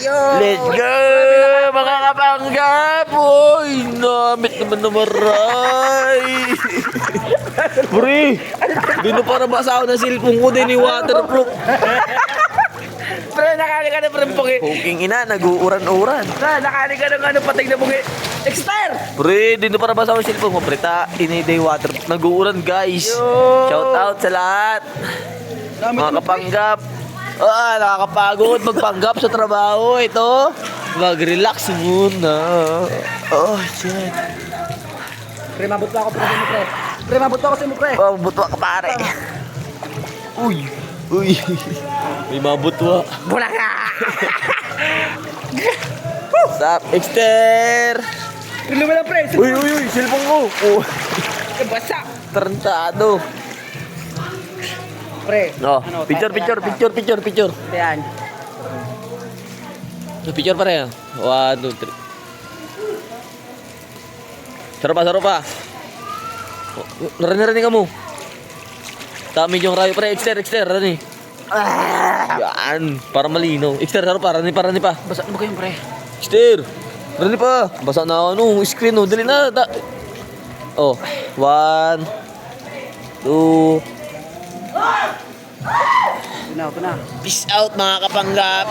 Let's go, mga kapanggap! Uy, namit naman na maray! Pre, di na para basa ako ng cellphone ko din, waterproof. Pre, nakali ka na pre pugi. Puking ina, nag-uuran-uran. Pre, nakali ka ng ano patay na pugi. Exter! Pre, di na para basa ako ng cellphone ko. Pre, iniday waterproof. Nag-uuran, guys. Shout out sa lahat. Mga kapanggap. Nakakapagod magpanggap sa trabaho. Ito, mag-relax muna. Oh, shit. Pre, mabutwa ako pre mo pre. Pre, mabutwa ako sa mo pre. Oh, butwa ka pare. Uy, uy. May mabutwa. Bulaga! Sup, Exter? Pre, lumala pre. Uy, uy, uy, cellphone ko. Oh, Basa. tarantado. Pre. Oh, picture. Yan. Picture pa rin. 1, 2, 3. Saro pa. Narinig ka mo. Tami yung rayo. Pre, Exter, rani. Yan, para malino. Exter, saro pa, rani pa. Basa mo kayo pre. Exter, rani pa. Basa na screen, dali na. Oh, 1, 2. Ito na. Peace out, mga kapanggap.